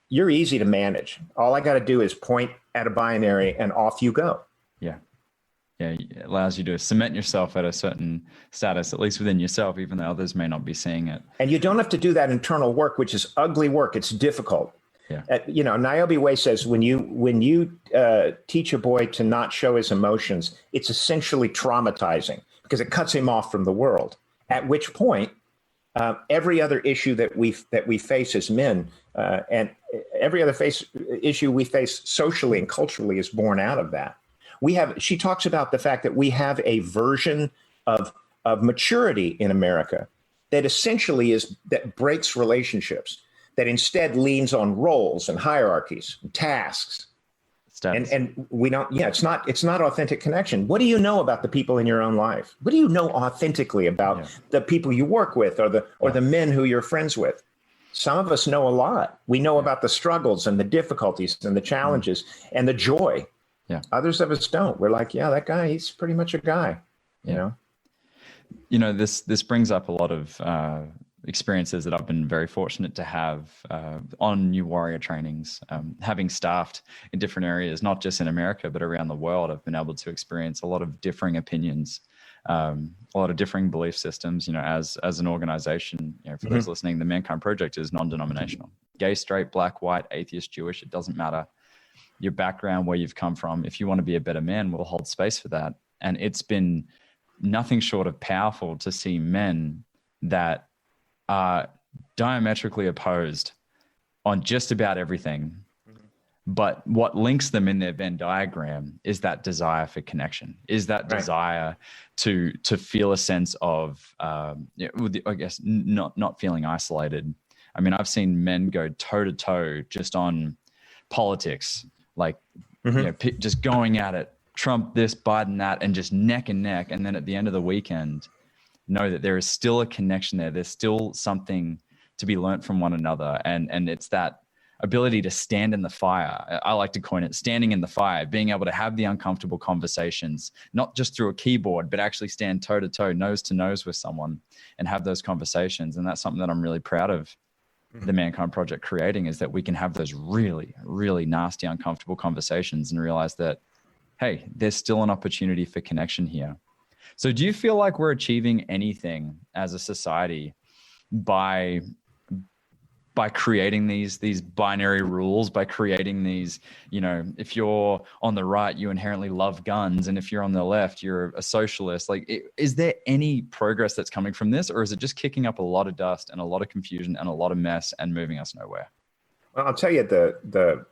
you're easy to manage. All I got to do is point at a binary and off you go. It allows you to cement yourself at a certain status, at least within yourself, even though others may not be seeing it. And you don't have to do that internal work, which is ugly work. It's difficult. Niobe Way says when you teach a boy to not show his emotions, it's essentially traumatizing, because it cuts him off from the world. At which point, every other issue that we face as men, and every other issue we face socially and culturally, is born out of that. She talks about the fact that we have a version of maturity in America that essentially that breaks relationships, that instead leans on roles and hierarchies and tasks. And we don't, it's not authentic connection. What do you know about the people in your own life? What do you know authentically about the people you work with, or the men who you're friends with? Some of us know a lot. We know about the struggles and the difficulties and the challenges and the joy. Others of us don't. We're like, that guy, he's pretty much a guy, you know? This brings up a lot of experiences that I've been very fortunate to have on New Warrior trainings, having staffed in different areas, not just in America, but around the world. I've been able to experience a lot of differing opinions, a lot of differing belief systems. As an organization, for those listening, the Mankind Project is non-denominational. Gay, straight, black, white, atheist, Jewish, it doesn't matter. Your background, where you've come from, if you want to be a better man, we'll hold space for that. And it's been nothing short of powerful to see men that are diametrically opposed on just about everything. But what links them in their Venn diagram is that desire for connection, is that desire to feel a sense of, I guess, not feeling isolated. I mean, I've seen men go toe to toe just on politics, like just going at it, Trump this, Biden that, and just neck and neck. And then at the end of the weekend, know that there is still a connection there. There's still something to be learned from one another. And it's that ability to stand in the fire. I like to coin it standing in the fire, being able to have the uncomfortable conversations, not just through a keyboard, but actually stand toe to toe, nose to nose with someone and have those conversations. And that's something that I'm really proud of the Mankind Project creating, is that we can have those really, really nasty, uncomfortable conversations and realize that, hey, there's still an opportunity for connection here. So do you feel like we're achieving anything as a society by creating these binary rules, by creating these, if you're on the right, you inherently love guns, and if you're on the left, you're a socialist? Is there any progress that's coming from this, or is it just kicking up a lot of dust and a lot of confusion and a lot of mess and moving us nowhere? Well, I'll tell you, the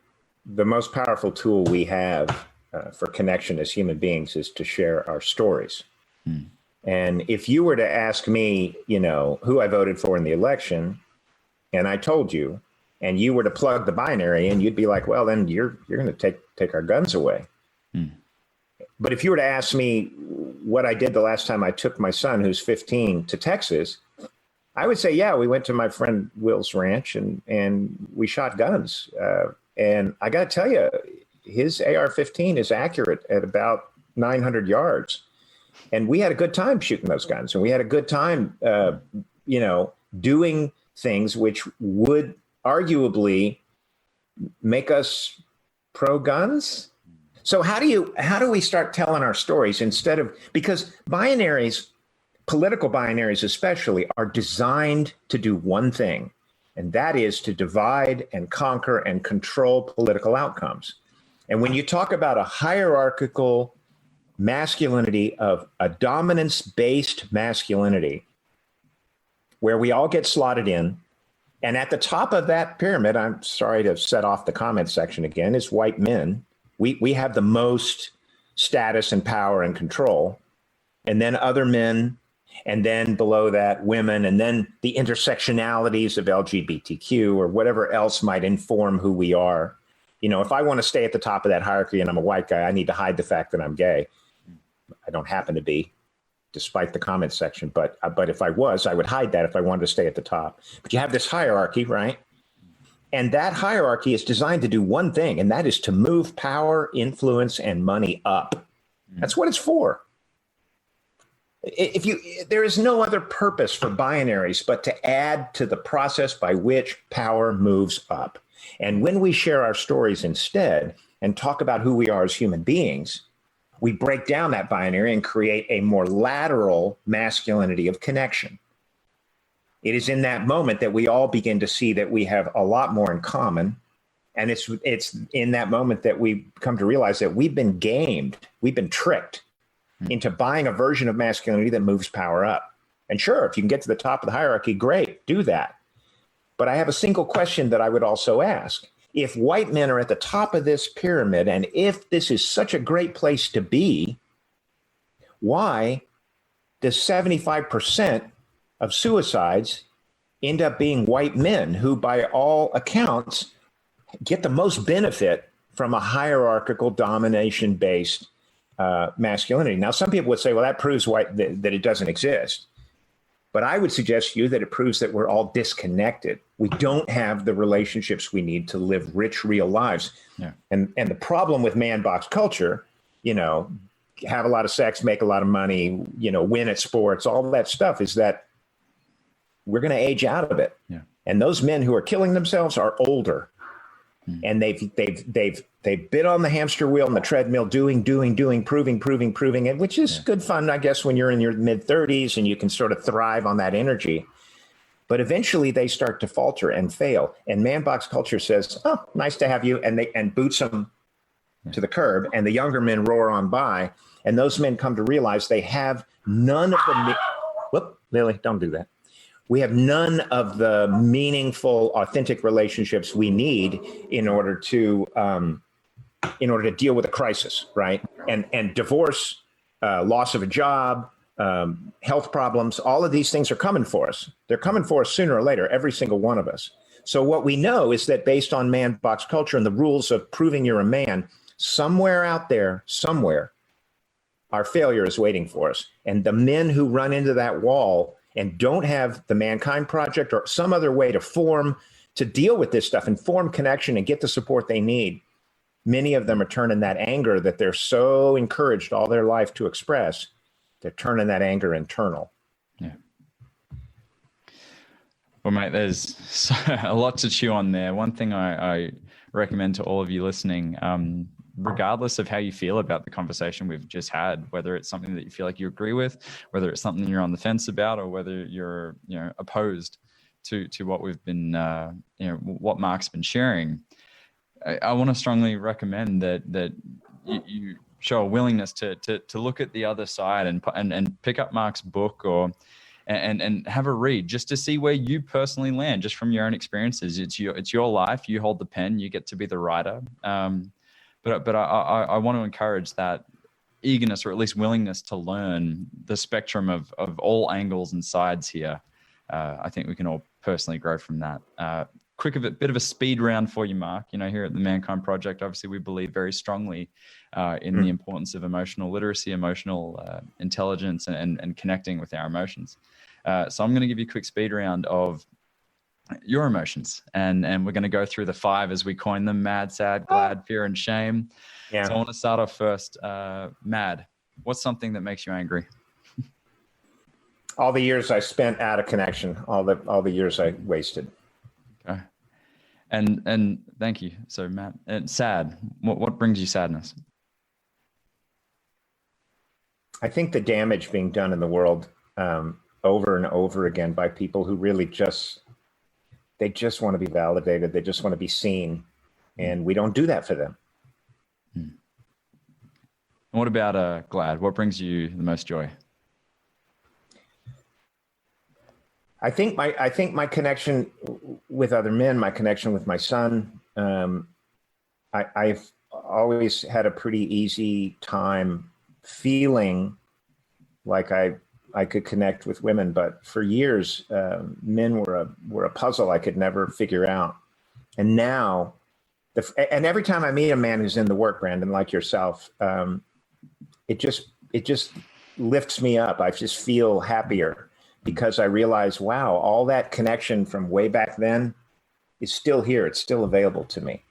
most powerful tool we have for connection as human beings is to share our stories. And if you were to ask me, who I voted for in the election, and I told you, and you were to plug the binary, and you'd be like, well, then you're going to take our guns away. But if you were to ask me what I did the last time I took my son, who's 15, to Texas, I would say, yeah, we went to my friend Will's ranch and we shot guns. And I got to tell you, his AR-15 is accurate at about 900 yards. And we had a good time shooting those guns. And we had a good time, doing things which would arguably make us pro-guns. So how do we start telling our stories instead of, because binaries, political binaries especially, are designed to do one thing, and that is to divide and conquer and control political outcomes. And when you talk about a hierarchical masculinity, of a dominance-based masculinity, where we all get slotted in, and at the top of that pyramid, I'm sorry to set off the comment section again, is white men. We have the most status and power and control, and then other men, and then below that, women, and then the intersectionalities of LGBTQ or whatever else might inform who we are. If I want to stay at the top of that hierarchy and I'm a white guy, I need to hide the fact that I'm gay. I don't happen to be, despite the comment section, but if I was, I would hide that if I wanted to stay at the top. But you have this hierarchy, right? And that hierarchy is designed to do one thing, and that is to move power, influence, and money up. That's what it's for. There is no other purpose for binaries but to add to the process by which power moves up. And when we share our stories instead and talk about who we are as human beings, we break down that binary and create a more lateral masculinity of connection. It is in that moment that we all begin to see that we have a lot more in common. And it's in that moment that we come to realize that we've been gamed, we've been tricked into buying a version of masculinity that moves power up. And sure, if you can get to the top of the hierarchy, great, do that. But I have a single question that I would also ask. If white men are at the top of this pyramid, and if this is such a great place to be, why does 75% of suicides end up being white men who, by all accounts, get the most benefit from a hierarchical domination-based masculinity? Now, some people would say, well, that proves that it doesn't exist. But I would suggest to you that it proves that we're all disconnected. We don't have the relationships we need to live rich, real lives. Yeah. And the problem with ManBox culture, have a lot of sex, make a lot of money, win at sports, all that stuff, is that we're going to age out of it. Yeah. And those men who are killing themselves are older. And they've been on the hamster wheel and the treadmill, doing, proving, and which is good fun, I guess, when you're in your mid-30s and you can sort of thrive on that energy. But eventually they start to falter and fail. And ManBox culture says, oh, nice to have you. And boots them to the curb. And the younger men roar on by. And those men come to realize they have none of the... Whoop, Lily, don't do that. We have none of the meaningful, authentic relationships we need in order to deal with a crisis, right? And divorce, loss of a job, health problems, all of these things are coming for us. They're coming for us sooner or later, every single one of us. So what we know is that based on ManBox culture and the rules of proving you're a man, somewhere out there, our failure is waiting for us. And the men who run into that wall and don't have the Mankind Project or some other way to deal with this stuff and form connection and get the support they need, many of them are turning that anger that they're so encouraged all their life to express, they're turning that anger internal. Yeah. Well, mate, there's a lot to chew on there. One thing I recommend to all of you listening, regardless of how you feel about the conversation we've just had, whether it's something that you feel like you agree with, whether it's something you're on the fence about, or whether you're opposed to what we've been what Mark's been sharing, I want to strongly recommend that you show a willingness to look at the other side and pick up Mark's book and have a read just to see where you personally land, just from your own experiences. It's your life. You hold the pen. You get to be the writer. But I want to encourage that eagerness, or at least willingness, to learn the spectrum of all angles and sides here. I think we can all personally grow from that. bit of a speed round for you, Mark. You know, here at the Mankind Project, obviously we believe very strongly in the importance of emotional literacy, emotional intelligence, and connecting with our emotions. So I'm going to give you a quick speed round of your emotions, and we're going to go through the 5 as we coin them: mad, sad, glad, fear, and shame. Yeah. So I want to start off first. Mad. What's something that makes you angry? All the years I spent out of connection, all the years I wasted. Okay. And thank you. So Matt, and sad. What brings you sadness? I think the damage being done in the world over and over again by people who really just want to be validated. They just want to be seen, and we don't do that for them. And what about glad? What brings you the most joy? I think my connection with other men, my connection with my son. I've always had a pretty easy time feeling like I could connect with women, but for years, men were a puzzle I could never figure out. And now, and every time I meet a man who's in the work, Brandon, like yourself, it just lifts me up. I just feel happier because I realize, wow, all that connection from way back then is still here. It's still available to me.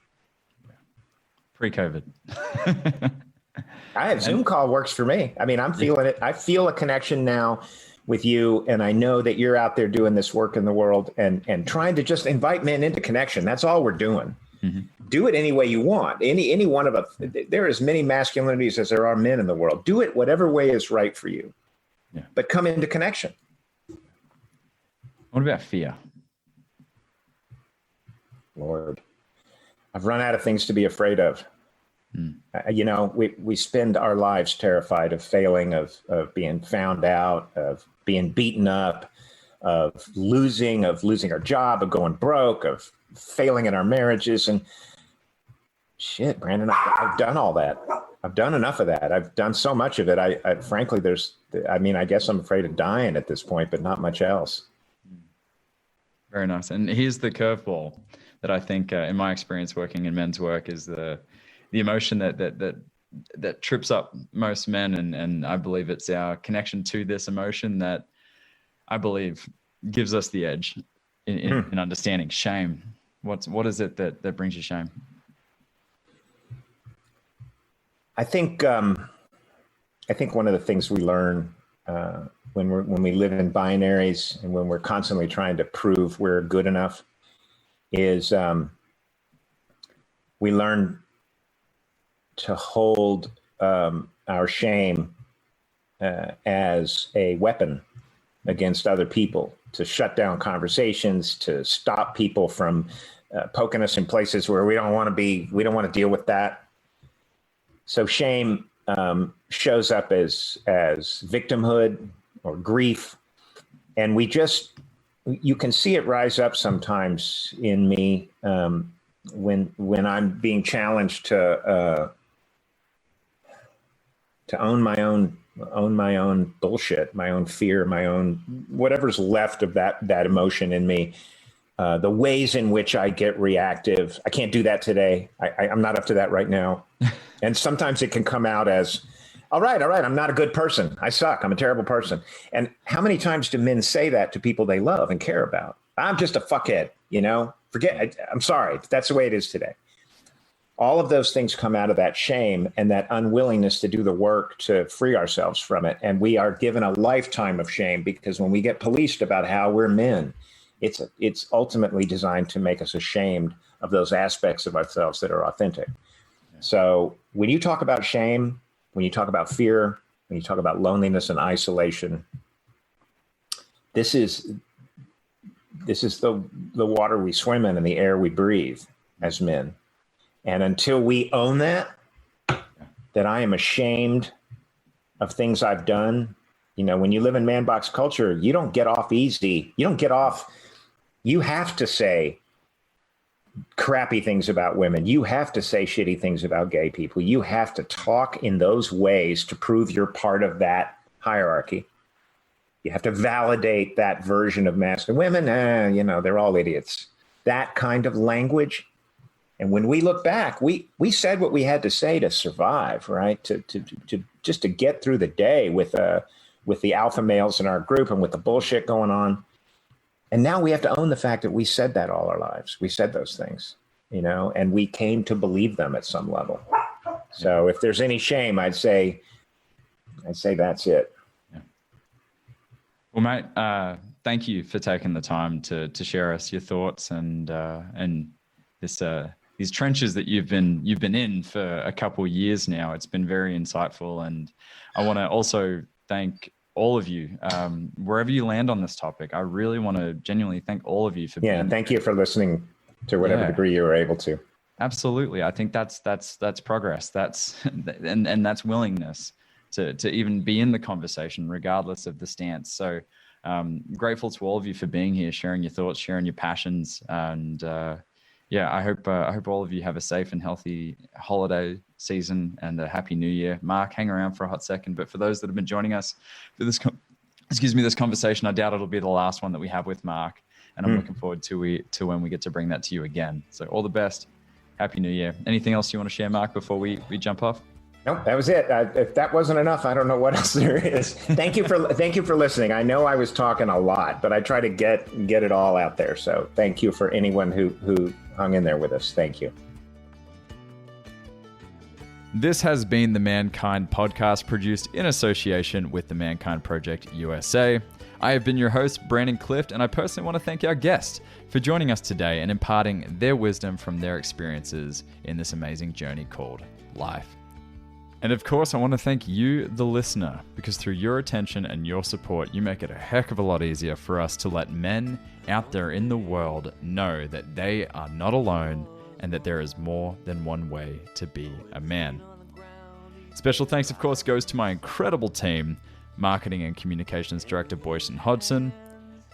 Pre-COVID. Zoom call works for me. I mean, I'm feeling it. I feel a connection now with you, and I know that you're out there doing this work in the world and trying to just invite men into connection. That's all we're doing. Mm-hmm. Do it any way you want. Any one of us. There are as many masculinities as there are men in the world. Do it whatever way is right for you. Yeah. But come into connection. What about fear? Lord, I've run out of things to be afraid of. You know, we spend our lives terrified of failing, of being found out, of being beaten up, of losing our job, of going broke, of failing in our marriages. And shit, Brandon, I've done all that. I've done enough of that. I've done so much of it. I frankly, I guess I'm afraid of dying at this point, but not much else. Very nice. And here's the curveball that I think, in my experience working in men's work, is the emotion that trips up most men, and I believe it's our connection to this emotion that I believe gives us the edge in understanding shame. What is it that brings you shame? I think one of the things we learn when we live in binaries and when we're constantly trying to prove we're good enough is we learn to hold our shame as a weapon against other people, to shut down conversations, to stop people from poking us in places where we don't want to be. We don't want to deal with that. So shame shows up as victimhood or grief, and you can see it rise up sometimes in me when I'm being challenged to own my own bullshit, my own fear, my own whatever's left of that emotion in me. The ways in which I get reactive, I can't do that today. I'm not up to that right now. And sometimes it can come out as, all right, I'm not a good person. I suck. I'm a terrible person. And how many times do men say that to people they love and care about? I'm just a fuckhead, I'm sorry. That's the way it is today. All of those things come out of that shame and that unwillingness to do the work to free ourselves from it. And we are given a lifetime of shame because when we get policed about how we're men, it's ultimately designed to make us ashamed of those aspects of ourselves that are authentic. So when you talk about shame, when you talk about fear, when you talk about loneliness and isolation, this is the water we swim in and the air we breathe as men. And until we own that I am ashamed of things I've done, when you live in ManBox culture, you don't get off easy. You have to say crappy things about women. You have to say shitty things about gay people. You have to talk in those ways to prove you're part of that hierarchy. You have to validate that version of masculine women. They're all idiots. that kind of language. And when we look back, we said what we had to say to survive, right? To just to get through the day with the alpha males in our group and with the bullshit going on. And now we have to own the fact that we said that all our lives. We said those things, and we came to believe them at some level. So if there's any shame, I'd say that's it. Yeah. Well, mate, thank you for taking the time to share us your thoughts and this these trenches that you've been in for a couple of years now. It's been very insightful, and I want to also thank all of you wherever you land on this topic. I really want to genuinely thank all of you for being thank you for listening to whatever degree you were able to. Absolutely. I think that's progress. And that's willingness to even be in the conversation regardless of the stance. So grateful to all of you for being here, sharing your thoughts, sharing your passions, and I hope all of you have a safe and healthy holiday season and a happy new year. Mark, hang around for a hot second. But for those that have been joining us for this conversation, I doubt it'll be the last one that we have with Mark. And I'm looking forward to when we get to bring that to you again. So all the best. Happy New Year. Anything else you want to share, Mark, before we jump off? Nope, that was it. If that wasn't enough, I don't know what else there is. Thank you for listening. I know I was talking a lot, but I try to get it all out there. So thank you for anyone who hung in there with us. Thank you. This has been the Mankind Podcast, produced in association with the Mankind Project USA. I have been your host, Brandon Clift, and I personally want to thank our guests for joining us today and imparting their wisdom from their experiences in this amazing journey called life. And of course, I want to thank you, the listener, because through your attention and your support, you make it a heck of a lot easier for us to let men out there in the world know that they are not alone and that there is more than one way to be a man. Special thanks, of course, goes to my incredible team, Marketing and Communications Director Boyson Hodgson,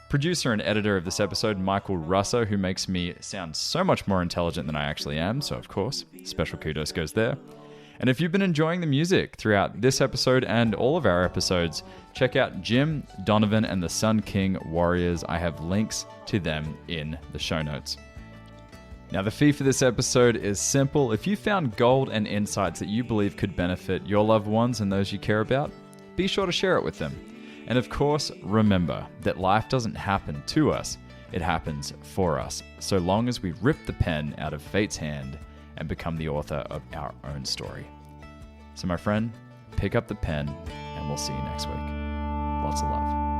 producer and editor of this episode, Michael Russo, who makes me sound so much more intelligent than I actually am, so of course, special kudos goes there. And if you've been enjoying the music throughout this episode and all of our episodes, check out Jim, Donovan, and the Sun King Warriors. I have links to them in the show notes. Now, the fee for this episode is simple. If you found gold and insights that you believe could benefit your loved ones and those you care about, be sure to share it with them. And of course, remember that life doesn't happen to us, it happens for us, so long as we rip the pen out of fate's hand and become the author of our own story. So my friend, pick up the pen and we'll see you next week. Lots of love.